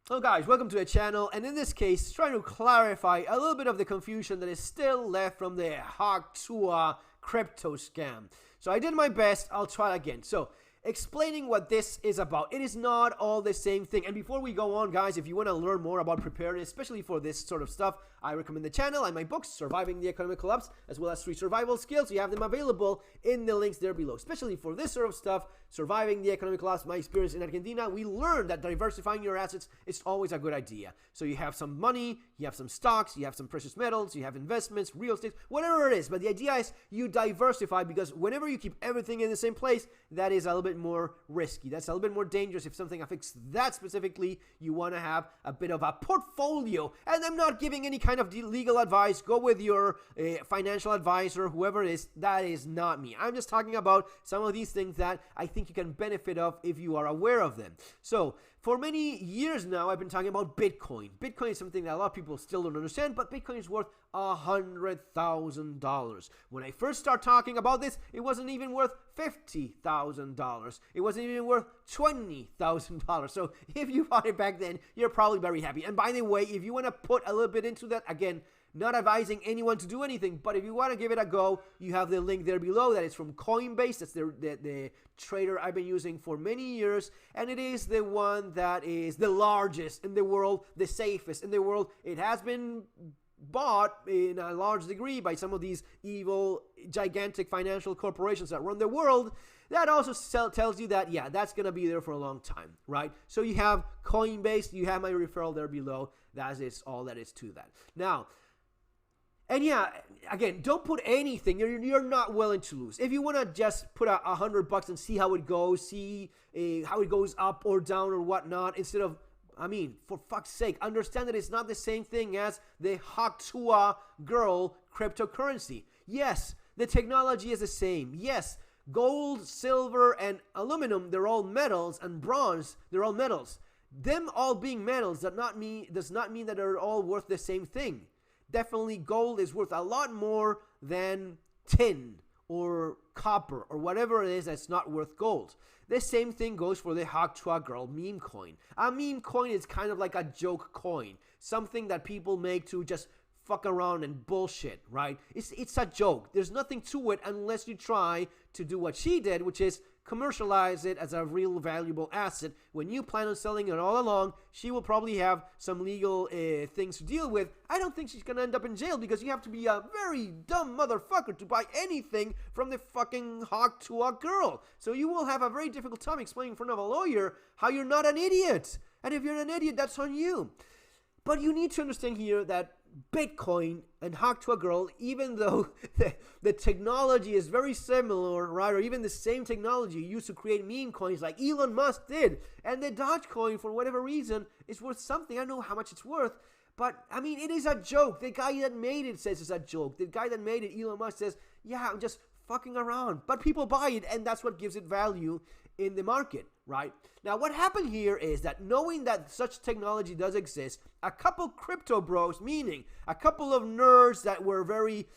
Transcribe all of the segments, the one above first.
Hello guys, welcome to the channel, and in this case, trying to clarify a little bit of the confusion that is still left from the Haktua crypto scam. So I did my best, I'll try again. So, explaining what this is about. It is not all the same thing. And before we go on, guys, if you want to learn more about preparedness, especially for this sort of stuff, I recommend the channel and my books, Surviving the Economic Collapse, as well as 3 survival skills. You have them available in the links there below. Especially for this sort of stuff, Surviving the Economic Collapse, my experience in Argentina, we learned that diversifying your assets is always a good idea. So you have some money, you have some stocks, you have some precious metals, you have investments, real estate, whatever it is. But the idea is you diversify, because whenever you keep everything in the same place, that is a little bit more risky. That's a little bit more dangerous. If something affects that specifically, you want to have a bit of a portfolio. And I'm not giving any kind of legal advice. Go with your financial advisor, whoever it is. That is not me. I'm just talking about some of these things that I think you can benefit of if you are aware of them. So for many years now, I've been talking about Bitcoin. Bitcoin is something that a lot of people still don't understand, but Bitcoin is worth $100,000. When I first started talking about this, it wasn't even worth $50,000. It wasn't even worth $20,000. So if you bought it back then, you're probably very happy. And by the way, if you want to put a little bit into that, again, not advising anyone to do anything, but if you want to give it a go, you have the link there below. That is from Coinbase. That's the trader I've been using for many years, and it is the one that is the largest in the world, the safest in the world. It has been bought in a large degree by some of these evil, gigantic financial corporations that run the world. That also tells you that, yeah, that's going to be there for a long time, right? So you have Coinbase, you have my referral there below. That is all that is to that. Now, and yeah, again, don't put anything you're not willing to lose. If you want to just put $100 and see how it goes, see how it goes up or down or whatnot, instead of, I mean, for fuck's sake, understand that it's not the same thing as the Haktua girl cryptocurrency. Yes, the technology is the same. Yes, gold, silver, and aluminum, they're all metals, and bronze, they're all metals. Them all being metals does not mean that they're all worth the same thing. Definitely gold is worth a lot more than tin or copper or whatever it is that's not worth gold. The same thing goes for the Haktua girl meme coin. A meme coin is kind of like a joke coin, something that people make to just fuck around and bullshit, right? It's a joke. There's nothing to it unless you try to do what she did, which is commercialize it as a real valuable asset. When you plan on selling it all along, she will probably have some legal things to deal with. I don't think she's gonna end up in jail, because you have to be a very dumb motherfucker to buy anything from the fucking Haktua girl. So you will have a very difficult time explaining in front of a lawyer how you're not an idiot. And if you're an idiot, that's on you. But you need to understand here that Bitcoin and Haktua girl, even though the technology is very similar, right, or even the same technology used to create meme coins like Elon Musk did, and the Dogecoin, for whatever reason, is worth something. I don't know how much it's worth, but I mean, it is a joke. The guy that made it says it's a joke. The guy that made it, Elon Musk, says, yeah, I'm just fucking around. But people buy it, and that's what gives it value in the market, right? Now, what happened here is that, knowing that such technology does exist, a couple crypto bros, meaning a couple of nerds that were very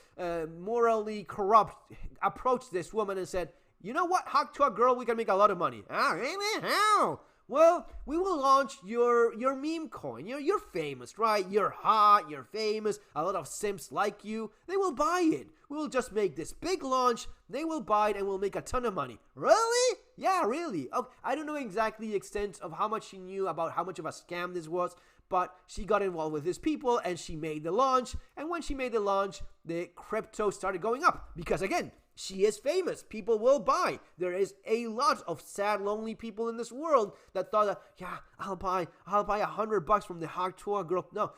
morally corrupt, approached this woman and said, you know what, Haktua girl, we can make a lot of money. Ah, really? How? Well, we will launch your meme coin. You're famous, right? You're hot, you're famous, a lot of simps like you. They will buy it. We will just make this big launch, they will buy it, and we'll make a ton of money. Really? Yeah, really. Okay. I don't know exactly the extent of how much she knew about how much of a scam this was, but she got involved with these people, and she made the launch. And when she made the launch, the crypto started going up, because again, she is famous. People will buy. There is a lot of sad, lonely people in this world that thought that, yeah, I'll buy $100 from the Haktua girl. No,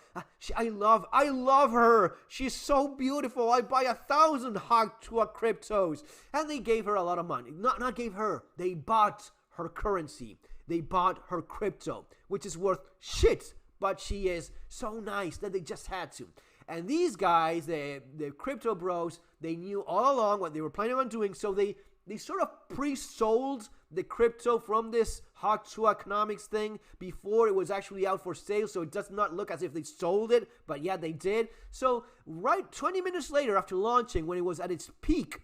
I love her. She's so beautiful. I buy 1,000 Haktua cryptos. And they gave her a lot of money. Not gave her. They bought her currency. They bought her crypto, which is worth shit. But she is so nice that they just had to. And these guys, the crypto bros, they knew all along what they were planning on doing, so they sort of pre-sold the crypto from this Haktua economics thing before it was actually out for sale, so it does not look as if they sold it, but yeah, they did. So right 20 minutes later, after launching, when it was at its peak,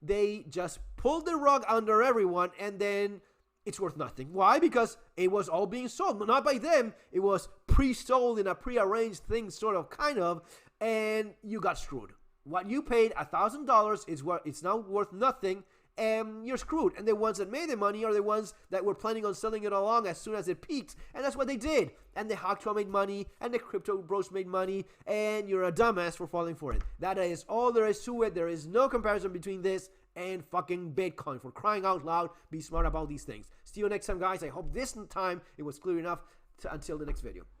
they just pulled the rug under everyone, and then it's worth nothing. Why? Because it was all being sold. Not by them. It was pre-sold in a pre-arranged thing, sort of, kind of, and you got screwed. What you paid, $1,000, is what it's now worth nothing, and you're screwed. And the ones that made the money are the ones that were planning on selling it along as soon as it peaked, and that's what they did. And the Hawk Troll made money, and the Crypto Bros made money, and you're a dumbass for falling for it. That is all there is to it. There is no comparison between this and fucking Bitcoin. For crying out loud, be smart about these things. See you next time, guys. I hope this time it was clear enough. Until the next video.